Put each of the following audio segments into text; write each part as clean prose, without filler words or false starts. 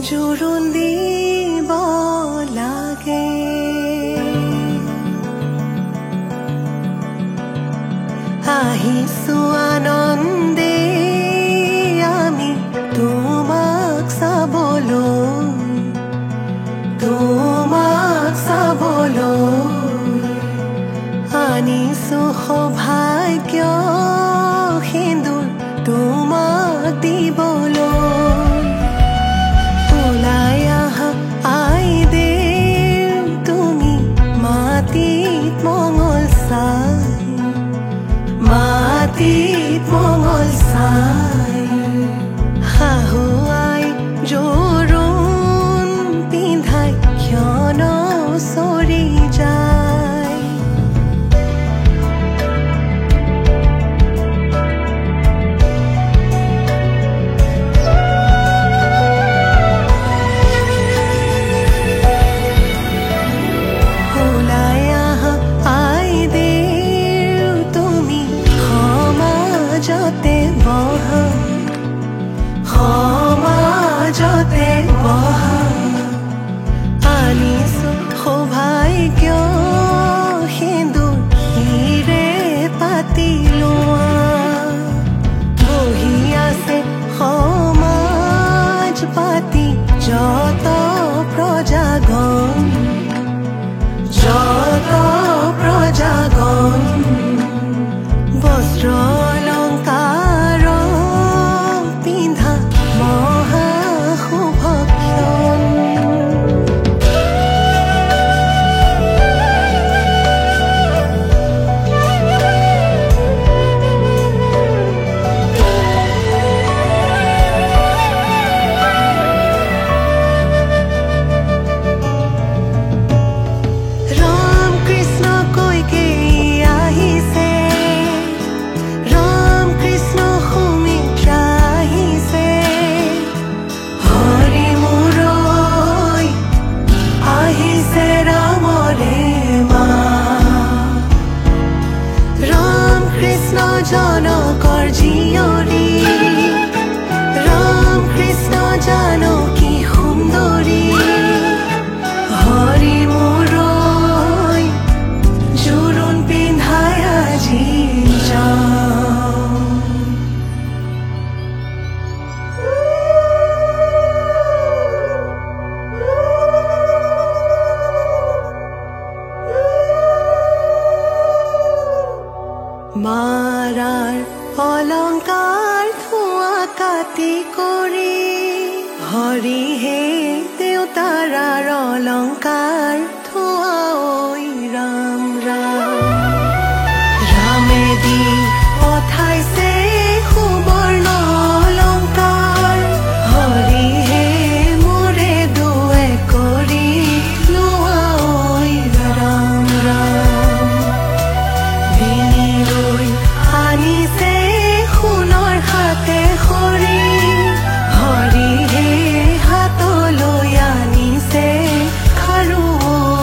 জোৰোণ দিব লাগে আহিছো আনন্দে আমি তোমাক চাবলৈ আনিছো সৌভাগ্য সিন্দুৰ তোমাক দিবলৈ মঙ্গল চাই শাহুৱাই জোৰোণ পিন্ধাই ক্ষণ চৰি যায় ওলাই আহা আইদেউ তুমি সমাজতে বহা আনিছো সৌভাগ্য সিন্দুৰ হিৰে পাতি লোৱা বহি আছে সমাজ পাতি যত প্ৰজাগণ বস্ত্ৰ অলংকাৰ পিন্ধা মহা শুভক্ষণ ৰাম কৃষ্ণ কৈকে আহিছে ৰাম কৃষ্ণ সুমিত্ৰা আহিছে হৰি মূৰৈ আহিছে ৰামৰে মা ৰাম কৃষ্ণ জনকৰ জীয়ৰী ৰাম কৃষ্ণ জানকী সুন্দৰী হৰি মূৰৈ জোৰোণ পিন্ধাই আজি মাৰাৰ অলংকাৰ ধোঁৱা কাটি কৰি হৰিহে দেউতাৰাৰ অলংকাৰ ধোঁৱা ঐ ৰাম ৰাম ৰামেদি পঠাইছে সুবৰ্ণ অলংকাৰ হৰিহে মোৰে দুৱে কৰি লোৱা ঐ ৰাম ৰাম ডিঙিলৈ আনিছে সোণৰ হাতে খৰি হৰিহে হাতলৈ আনিছে খাৰু ঐ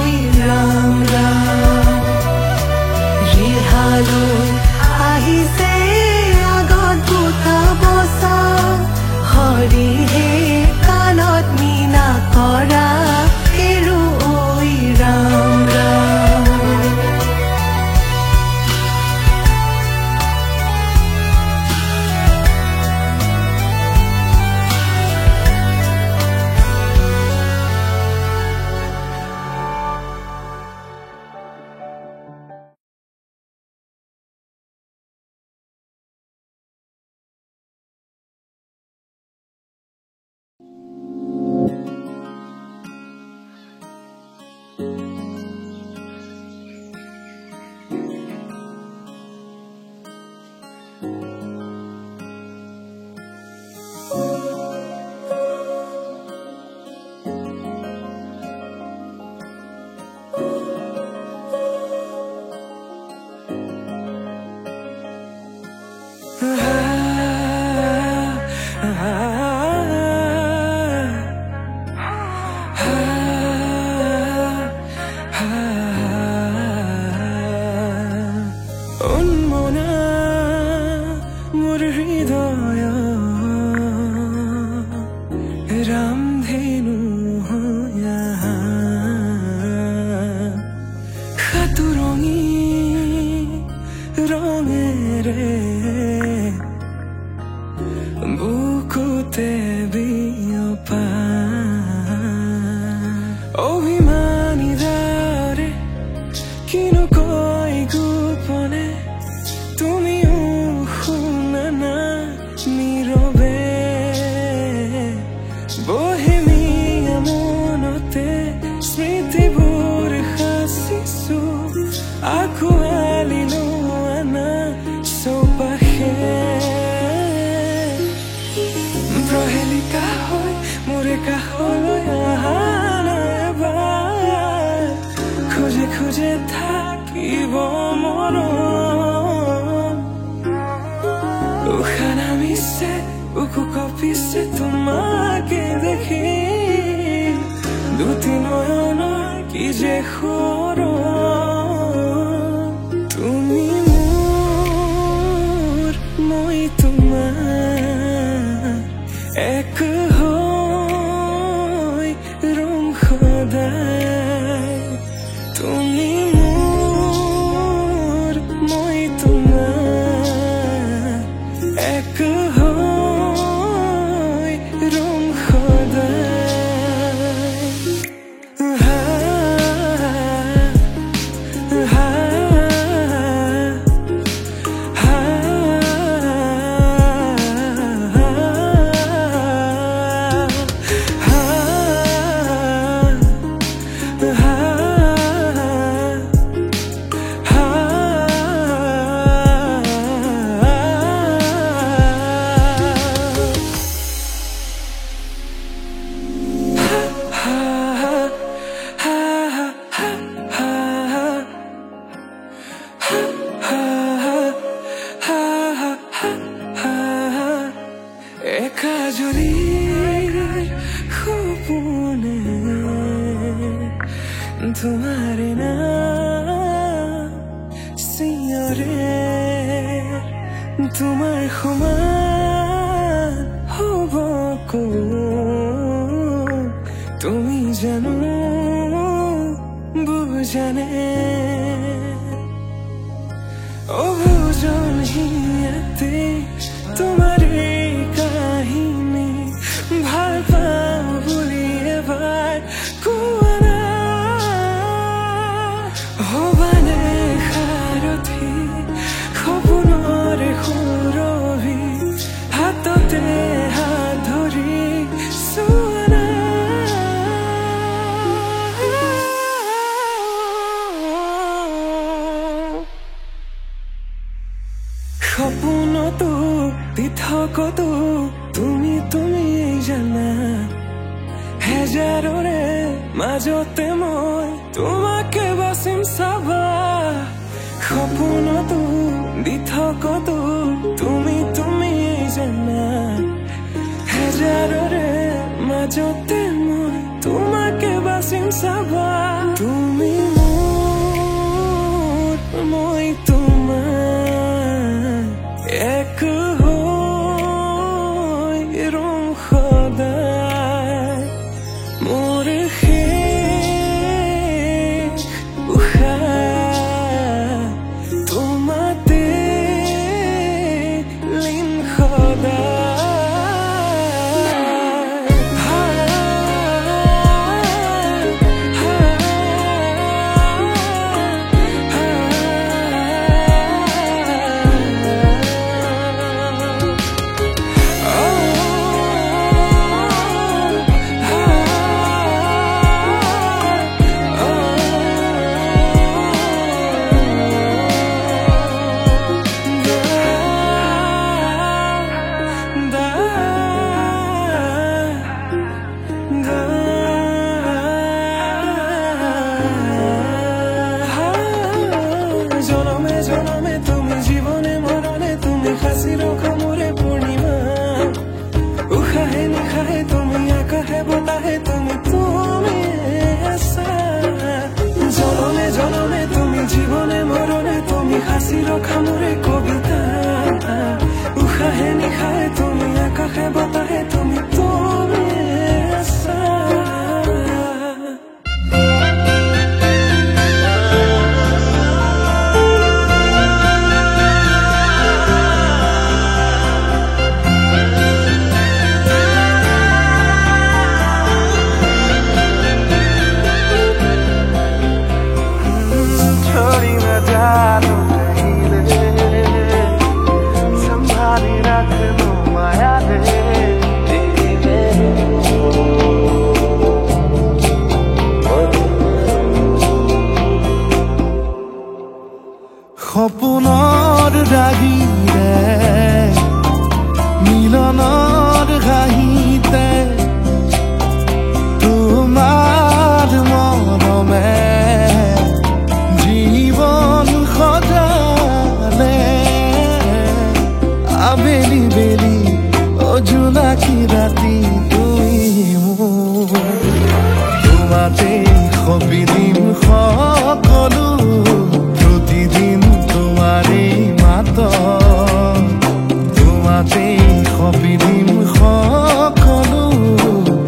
উন্মনা মোৰ হৃদয় ৰামধেনু সাতুৰঙি ৰঙেৰে বুকুতে বিয়পা অভিমানী দাৰে কিনো কয় গোপনে তুমিও শুনা না নীৰৱে বহেমিয়া মনতে স্মৃতিবোৰ সাঁচিছো আঁকোৱালি লোৱা না চৌপাশে প্ৰহেলিকা হৈ মোৰে কাষলৈ অহা নাইবাৰ খোজে খোজে থাকিব মৰম উশাহ নামিছে বুকু কঁপিছে তোমাকে দেখি দুটি নয়নৰ কি যে সৰম তুমি মোৰ মই তোমাৰ এক হৈ ৰম সদায় তুমি মোৰ মই তোমাৰ এক হৈ ৰম সদায় একাজলিৰ সপোনে তোমাৰে নাম চিঞৰে তোমাৰ সমান হ'ব তুমি জানো বুজানে অবুজন হিয়াতে তোমাৰ কাহিনী ভাল পাওঁ বুলি এবাৰ কোৱা না হবানে সাৰথি সপোনৰে সুৰভি হাততে হাত ধৰি চোৱা না সপোনতো পৃথকতো তুমি তুমি জানা হেজাৰৰে মাজতে মই তোমাকে বাচিম চাবা সপোনতো পৃথকতো তুমি তুমি জানা হেজাৰৰে মাজতে মই তোমাকে বাচিম চাবা তুমি মোৰ মই তোমাৰ এক হৈ ৰম সদায় মোৰ শেষ উশাহ তোমাতে লীন সদায় জোনাকি ৰাতি তুমি মোৰ তোমাতে সপিদিম সকলো প্ৰতিদিন তোমাৰে মাত তোমাতে সপিদিম সকলো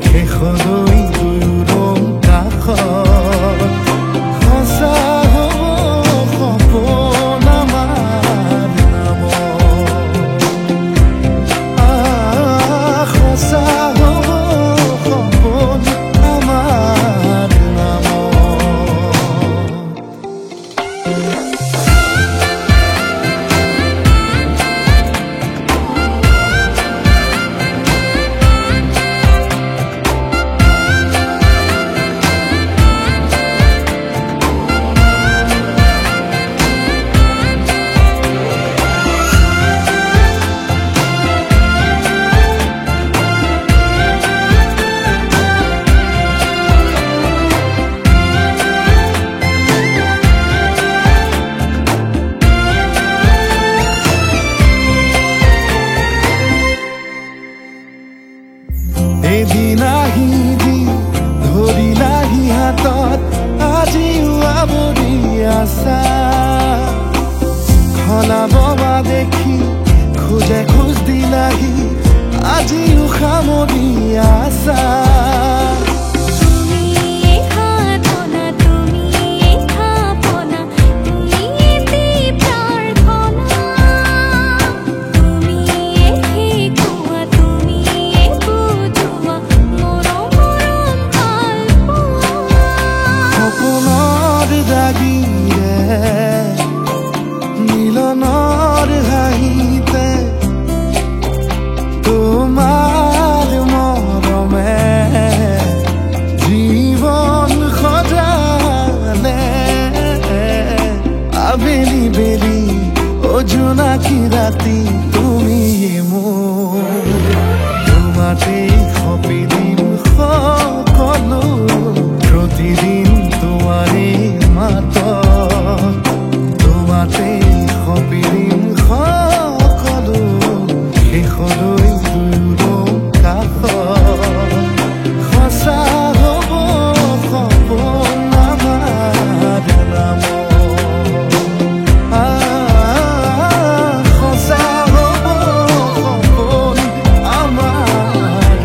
শেষলৈ দুয়োৰং কাষত সঁচা হ'ব সপোন আমাৰ নামত সঁচা হ'ব সপোন আমাৰ এদিন আহিবি ধৰিলাহি হাতত আজিও আৱৰি আছা খলাব বা দেখি খোজে খোজ দিলাহি আজিও সামৰি আছা মিলনৰ হাঁহিতে তোমাৰ মৰমে জীৱন সজালে আবেলি বেলি জোনাকি ৰাতি তুমি মোৰ তোমাতে সপিদিম সকলো প্ৰতিদিন তোমাৰে মাত তোমাতে সপিদিম সকলো শেষলৈ দুয়োৰং কাষত সঁচা হ'ব সপোন আমাৰ নামত সঁচা হ'ব সপোন আমাৰ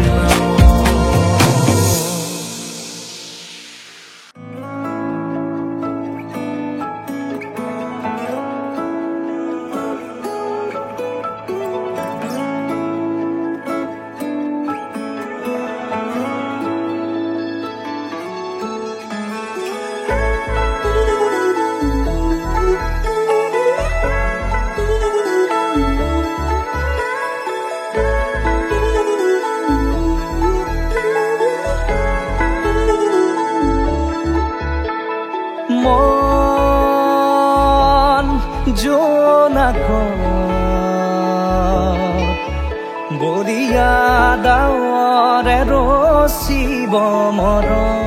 মন জোনাকত বলিয়া ডাৱৰে ৰচিব মৰম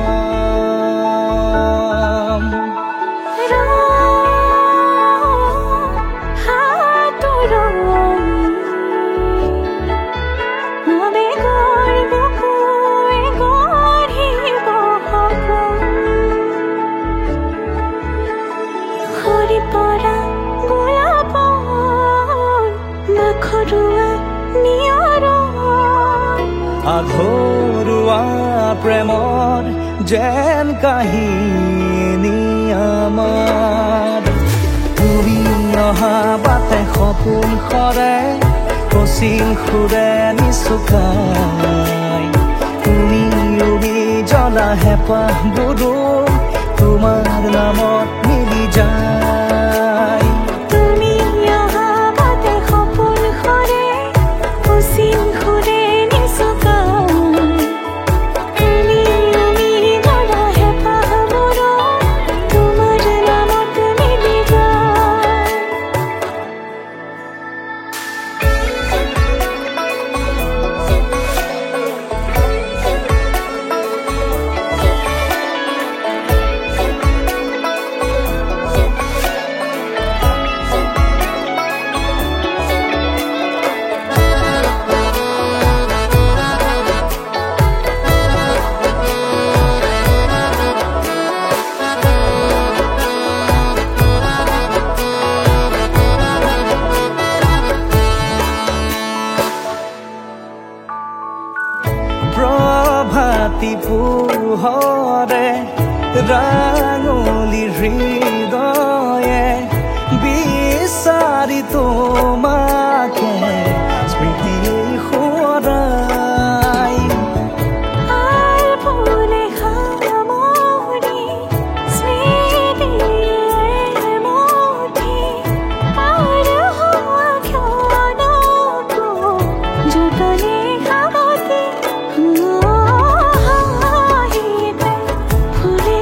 আধৰুৱা প্ৰেমৰ যেন কাহিনী আমাৰ তুমি অহা বাটে সপোন সৰে অচিন সুৰে নিচুকাই তুমি উৰি জ্বলা হেঁপাহ বুদু তোমাৰ নামত মিলি যায় তুমি অহা বাটে সপোন সৰে অচিন সুৰে ৰাতি পোহৰে ৰাঙলী হৃদয়ে বিচাৰি তোমাকে স্মৃতি সোঁৱৰাই আৰ ফুলে খামৰি স্মৃতিৰ মুঠি পাৰ হোৱা ক্ষণকো যতনে সাৱটি হাঁহিতে ফুলে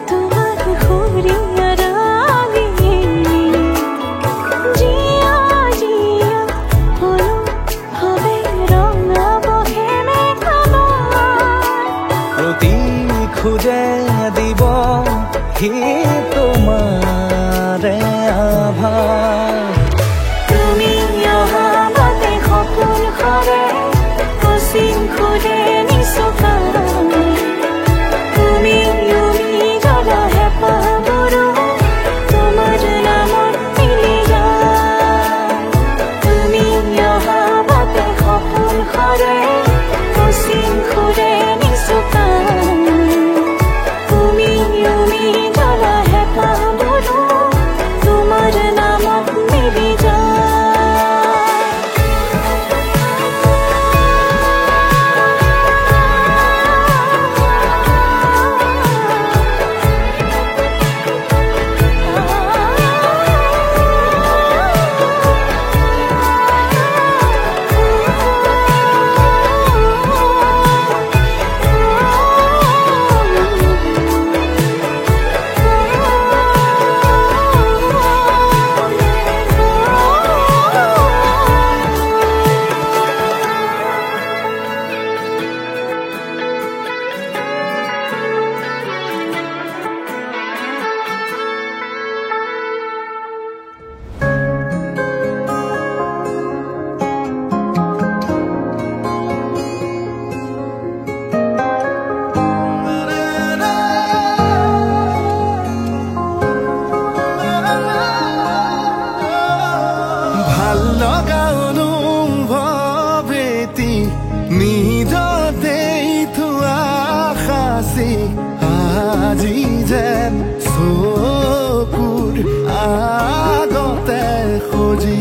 তোমাক সুৰিয়াৰালি জিয়া জিয়া হলো হবে ৰঙা বহেমে প্ৰতি খোজে দিব সি তোমাৰে আভাস তুমি অহা বাটে সপোন সৰে অসীম খুদে নিচকা তুমি জ্বলা হেঁপাহবোৰো তোমাৰ নামত মিলি যায় তুমি অহা বাটে সপোন সৰে অসীম খুদে নিচকা তুমি জ্বলা হেঁপাহবোৰো তোমাৰ নামত মিলি যায় ভাল লগা অনুভৱেতি নিজতেই থোৱা সাঁচি আজি যেন চকুৰ আগতে সজি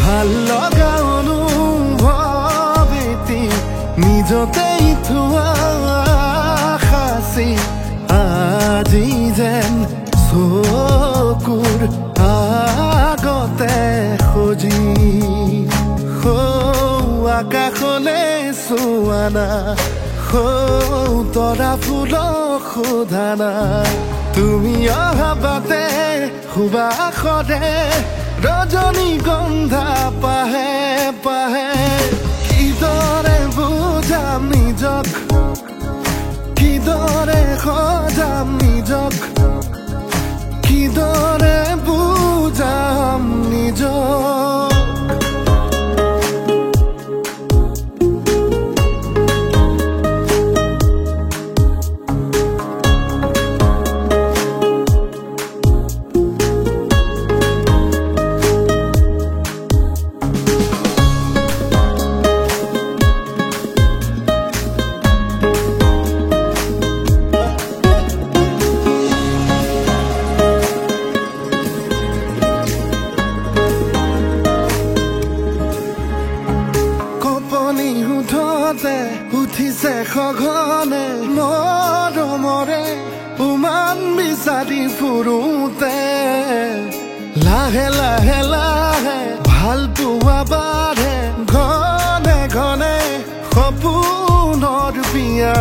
ভাল লগা অনুভৱেতি নিজতেই থোৱা সাঁচি আজি যেন চকুৰ আগতে সজি আকাশলে চোৱানা তৰা ফুলক সোধানা তুমি অহা বাটে সুবাসৰে ৰজনীগন্ধা পাহে পাহে কিদৰে বুজাম নিজক কিদৰে সজাম নিজক কিদৰে বুজাম নিজক উঠিছে সঘনে মৰমৰে উমান বিচাৰি ফুৰোতে লাহে লাহে লাহে ভাল পোৱা বাঢ়ে ঘনে ঘনে সপোনৰ বিয়া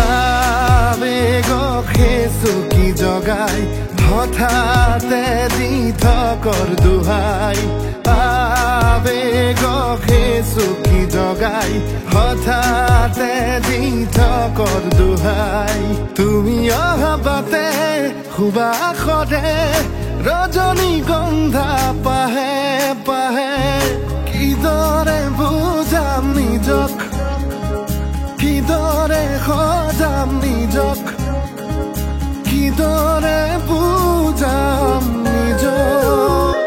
আবেগক চুকি জগাই হঠাতে দি থকৰ দোহাই আবেগক চুকি জগাই হঠাতে দি থকৰ দোহাই তুমি অহা বাটে সুবাসৰে ৰজনীগন্ধা পাহে পাহে কিদৰে বুজাম নিজক কিদৰে সজাম নিজক কিদৰে বুজাম নিজক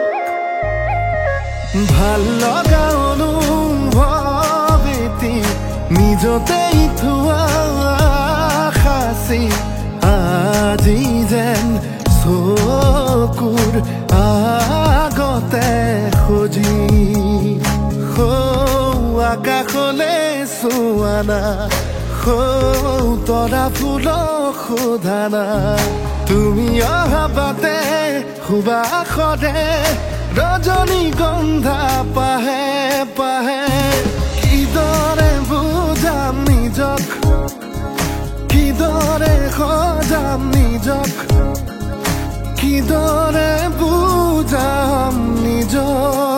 ভাল লগা অনুভৱ মাজতেই থোৱা সাঁচি আজি যেন চকুৰ আগতে খুজি আকাশলে চোৱা না তৰা ফুলক সোধা না তুমি অহা বাটে সুবাসৰে ৰজনীগন্ধা পাহে পাহে কিদৰে বুজাম নিজক কিদৰে সজাম নিজক কিদৰে বুজাম নিজক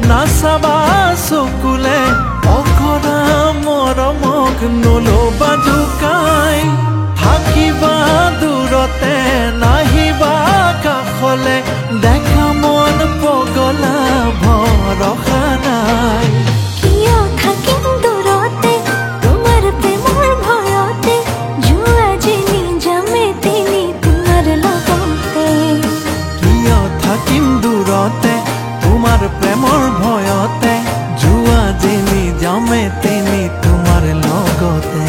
নাচাবা চকুলে অকৰা দেখা মন পগলা ভৰসা নাই। কিয় থাকিম দূৰতে তোমাৰ প্ৰেমৰ ভয়তে, যোৱা যেনি যামে তেনি তোমাৰ লগতে। কিয় থাকিম দূৰতে তোমাৰ প্ৰেমৰ ভয়তে, যোৱা যেনি যামে তেনি তোমাৰ লগতে।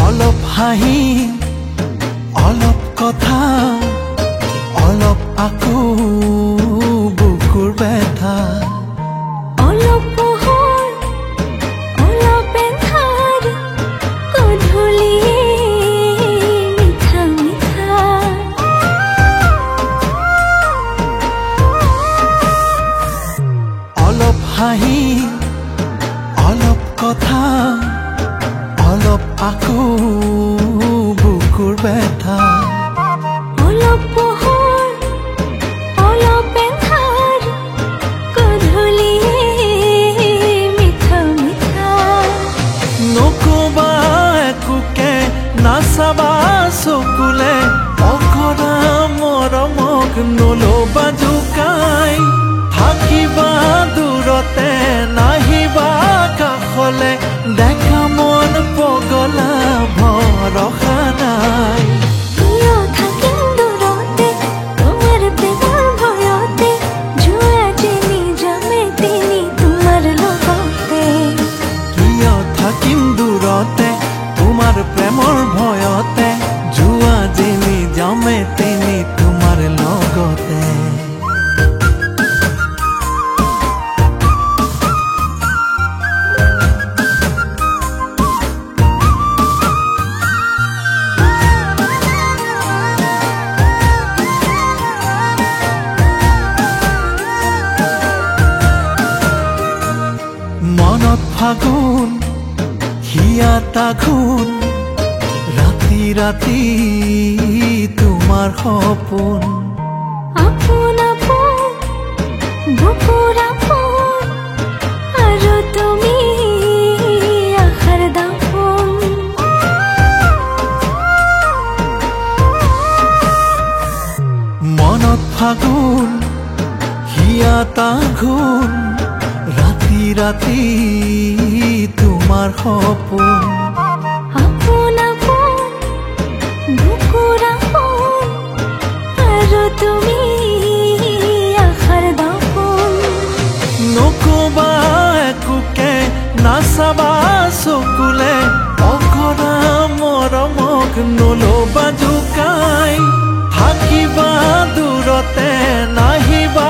অলপ হাঁহি অলপ কথা, অলপ আকৌ বুকুৰ ব্যথা। অলপ পোহৰ অলপ এন্ধাৰ, গধূলি মিঠা মিঠা। অলপ হাঁহি অলপ কথা, অলপ আকৌ বুকুৰ ব্যথা। অলপ পোহৰ অলপ এন্ধাৰ, গধূলি মিঠা মিঠা। নকবা একোকে নাচাবা চকুলে, অকৰা মৰমক নলবা জোকাই। থাকিবা দূৰতে নাহিবা কাষলে, দেখা মন পগলা ভৰসা নাই। কিয় থাকিম দূৰতে তোমাৰ প্ৰেমৰ ভয়তে, যোৱা যেনি যামে তেনি তোমাৰ লগতে। কিয় থাকিম দূৰতে তোমাৰ প্ৰেমৰ ভয়তে, যোৱা যেনি যামে তেনি তোমাৰ লগতে। মনত ফাগুন হিয়াত আঘোণ, ৰাতি ৰাতি তোমাৰ সপোন। আপোন আপোন বুকুৰ আপোন, আৰু তুমি আশাৰ দাপোন। মনত ফাগুন হিয়াত আঘোণ, ৰাতি ৰাতি তোমাৰ সপোন। আপোন আপোন বুকুৰ আপোন, আৰু তুমি আশাৰ দাপোন। নকবা একোকে নাচাবা চকুলে, অকৰা মৰমক নলবা জোকাই। থাকিবা দূৰতে নাহিবা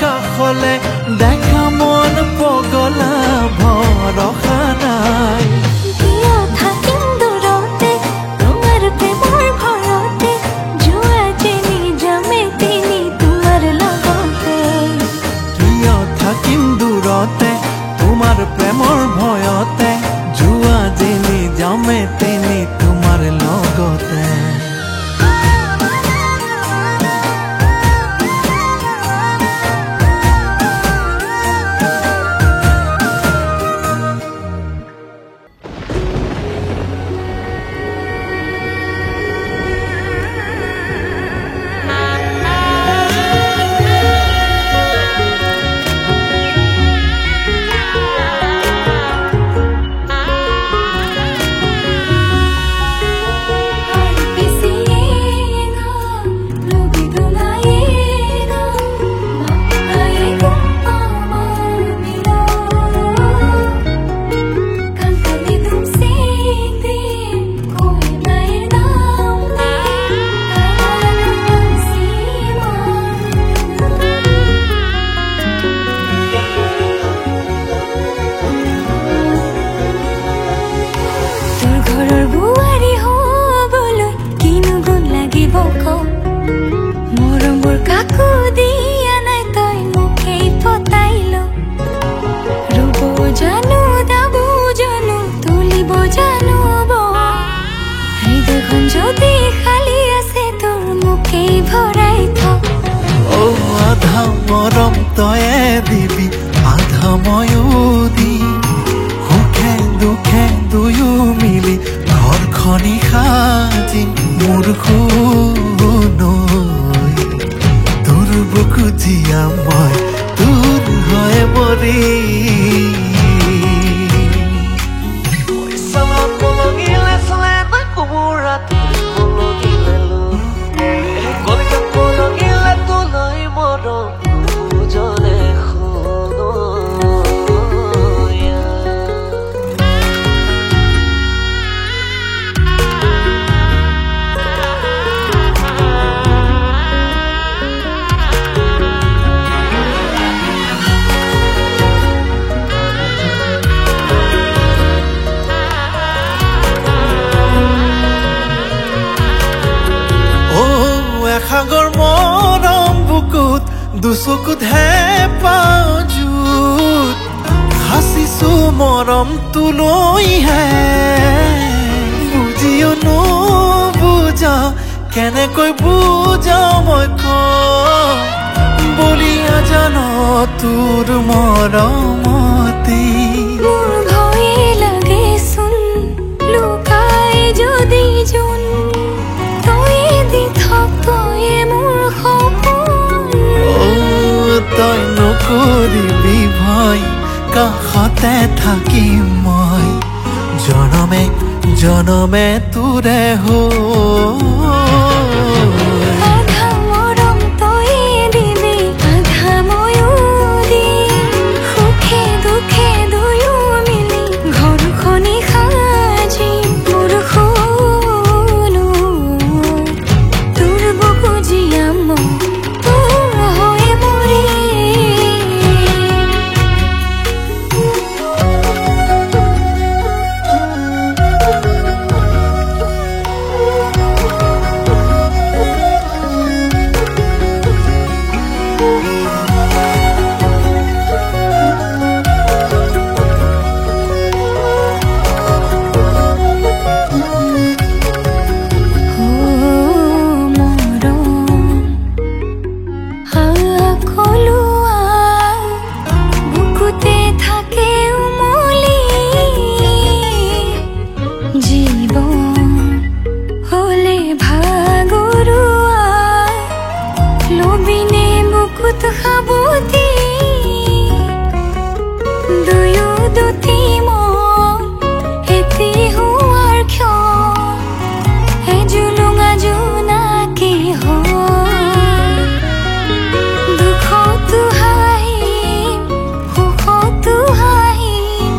কাষলে, দেখা মন পগলা ভৰসা নাই। কিয় থাকিম দূৰতে তোমাৰ প্ৰেমৰ ভয়তে, যোৱা যেনি যামে তেনি তোমাৰ লগতে। কিয় থাকিম দূৰতে তোমাৰ প্ৰেমৰ ভয়তে, যোৱা যেনি মৰম তয়ে দিবি আধা ময়ো দিম সুখে দুখে দুয়ো মিলি ঘৰখনি সাজিম মোৰ নৈ তোৰ বুকু জীয়া মই তোৰ হৈ মৰি সাগৰ মৰম বুকুত দুচকুতহে পাওঁ জুত সাঁচিছো মৰম তোলৈহে বুজিও নুবুজা কেনেকৈ বুজাও মই বলিয়া জান তোৰ মৰমতে মোৰ ভয়ে লাগেচোন লুকাই যদি জোন তয়ে দি থাক তয়ে মোৰ সপোন তই নকৰিবি ভয় কাষতে থাকিম মই জনমে জনমে তোৰে আধা মৰম তয়ে দিবি আধা ময়ো দিম সুখে দুখে দুয়ো মিলি ঘৰখনি সাজিম মোৰ তোৰ বুকু জীয়া মই তোৰ হৈ খাবতি দুয়ো দুটি মন এটি হোৱাৰ ক্ষণ জুলুঙা জোনাকী হয় দুখতো হাঁহিম সুখতো হাঁহিম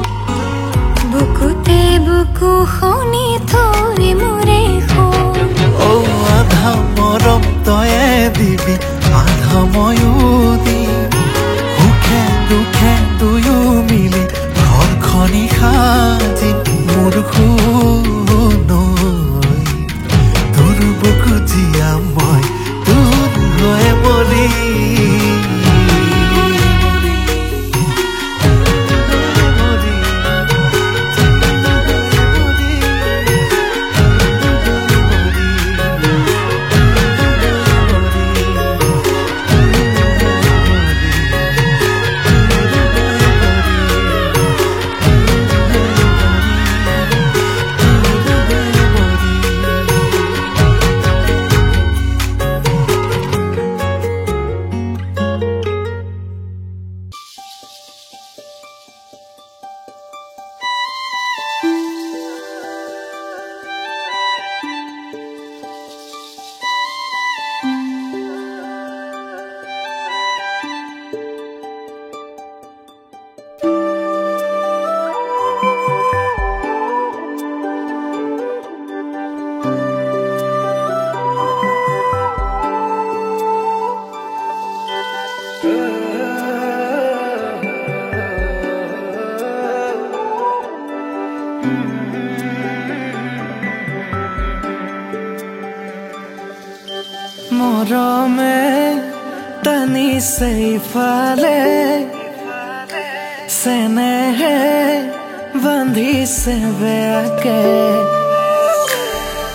বুকুতে বুকু খনি থৈ মোৰে আধা মৰম তয়ে দিবি আধা ময়ো দিম সুখে দুখে দুয়ো মিলি ঘৰখনি সাজিম মোৰ নৈ তোৰ বুকু জীয়া মই তোৰ হৈ মৰি মৰমে টানিছে ইফালে চেনেহে বান্ধিছে বেয়াকে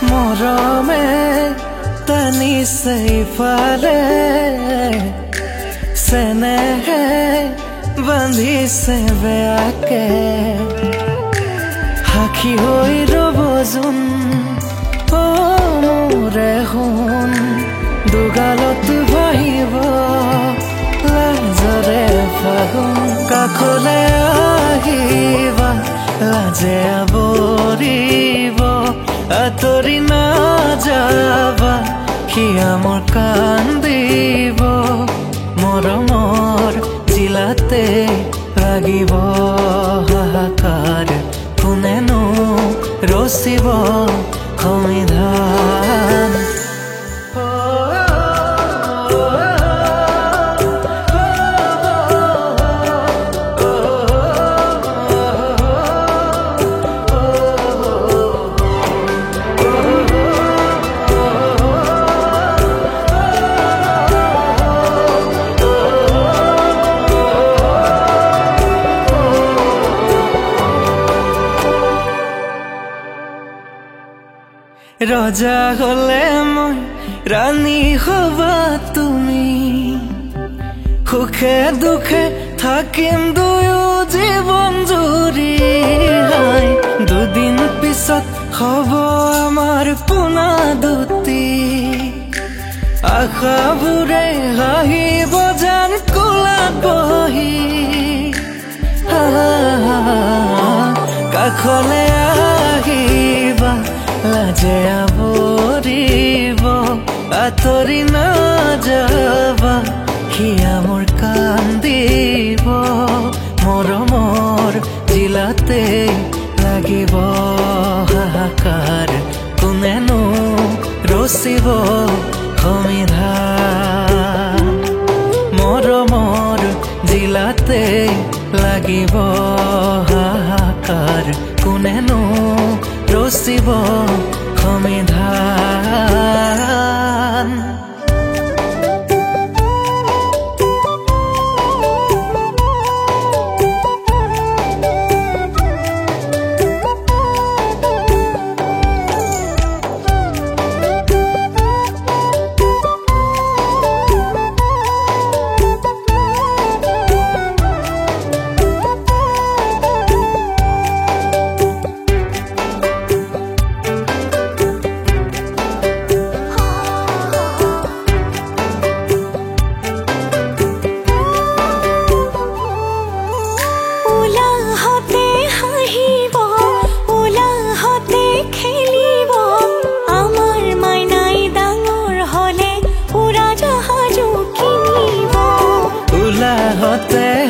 মৰমে টানিছে ইফালে চেনেহে বান্ধিছে বেয়াকে সাক্ষী হৈ ৰব যোন অ মোৰে সোণ দুগালত ভাহিব লাজৰে ফাগুন কাষলে আহিবা লাজে আৱৰিব আঁতৰি নাযাবা সিয়া মোৰ কান্দিব মৰমৰ জিলাতে লাগিব হাহাকাৰ কোনেনো ৰচিব সংবিধান ৰজা হলে মই ৰাণী হবা তুমি সুখে দুখে থাকিম দুয়ো জীৱন জুৰি দুদিন পিছত হব আমাৰ পোনা দুটি আশাবোৰে হাঁহিব যেন কোলাত বহি কাষলে আহিবা লাজে আৱৰিব আঁতৰি নাযাবা সিয়া মোৰ কান্দিব মৰমৰ জিলাতে লাগিব হাহাকাৰ কোনেনো ৰচিব সংবিধান মৰমৰ জিলাতে লাগিব হাহাকাৰ কোনেনো ৰচিব সংবিধান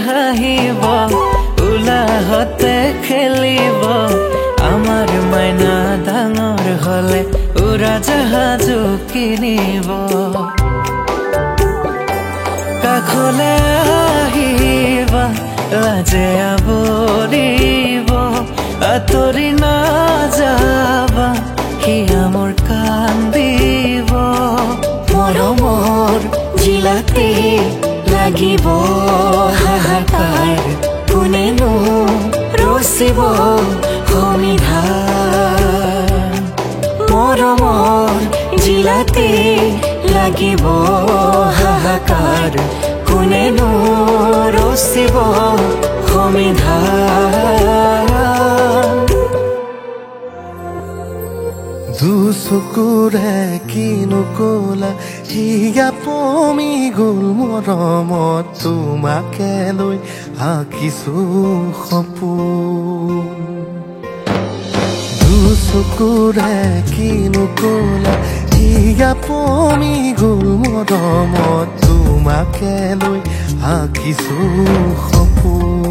হাঁহিব উলাহতে খেলিব আমাৰ মাইনা ডাঙৰ হলে উৰাজাহাজো কিনিব কাষলে আহিবা লাজে আৱৰিব আঁতৰি নাযাবা সিয়া মোৰ কান্দিব মৰমৰ জিলাতে লাগিব হাহাকাৰ কোনেনো ৰচিব সংবিধান মৰমৰ জিলাতে লাগিব হাহাকাৰ কোনেনো ৰচিব সংবিধান দুচকুৰে কিনো কলা হিয়া পমি গ'ল মৰমত তোমাকে লৈ আঁকিছো সপোন দুচকুৰে কিনো কলা হিয়া পমি গ'ল মৰমত তোমাকে লৈ আঁকিছো সপোন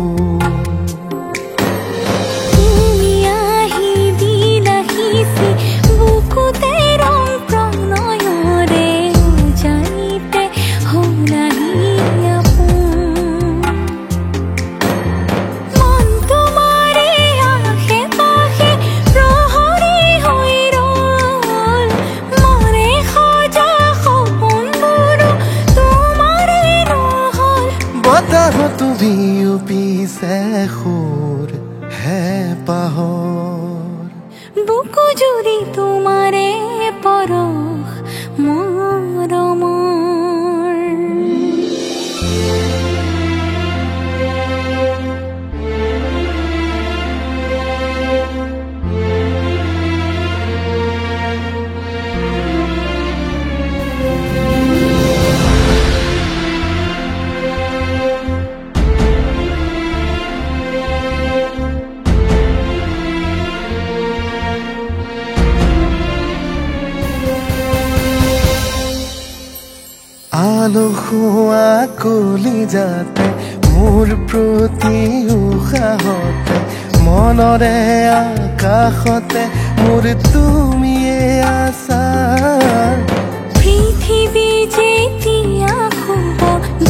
তুমিও পিছে সুৰ হে পাহৰ বুকু জুৰি তোমাৰে পৰশ মৰমৰ আলসুৱা কলিজাতে মোৰ প্ৰতি উশাহতে মনৰে আকাশতে মোৰ তুমিয়ে আছা পৃথিৱী যেতিয়া শুব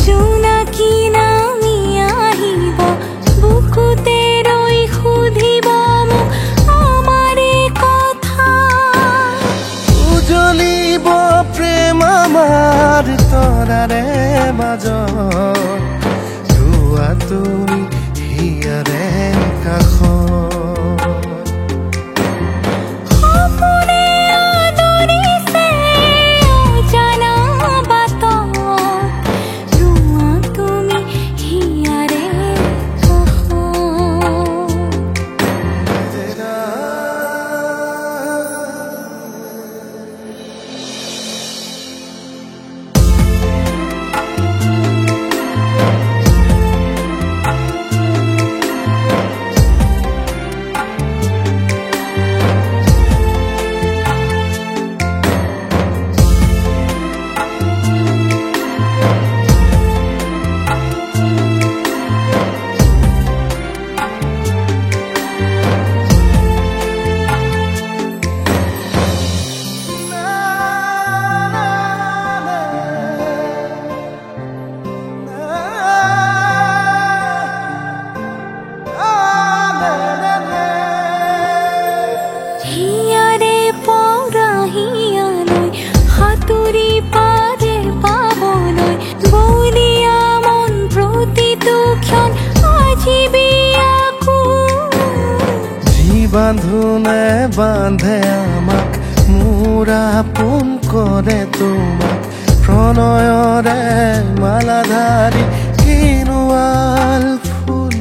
জোনাকী নামি আহিব বুকুতে ৰৈ সুধিব মোক আমাৰে কথা উজ্বলিব প্ৰেম আমাৰ তৰাৰে মাজত ধোৱা তুমি হিয়াৰে কাষত সপোনে আদৰিছে অজানা বাটত ৰোৱা তুমি হিয়াৰে কাষত হিয়াৰে পৰা হিয়ালৈ সাঁতুৰি পাৰে পাবলৈ বলিয়া মন প্ৰতিটো ক্ষণ আজিবি আকৌ যি বান্ধোনে বান্ধে আমাক মোৰ আপোন কৰে তোমাক প্ৰণয়ৰে মালাধাৰী কিনোৱাল ফুল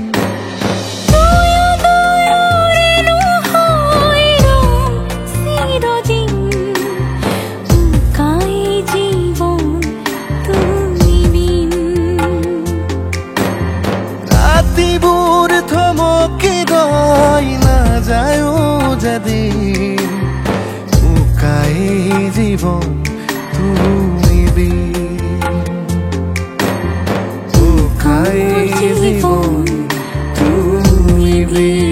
চিৰদিন উকাই জীৱন তুমি বিন ৰাতিবোৰ থমকি ৰৈ নাযায়ো যেদিন উকাই জীৱন তুমি বিন উকাই জীৱন তুমি বিন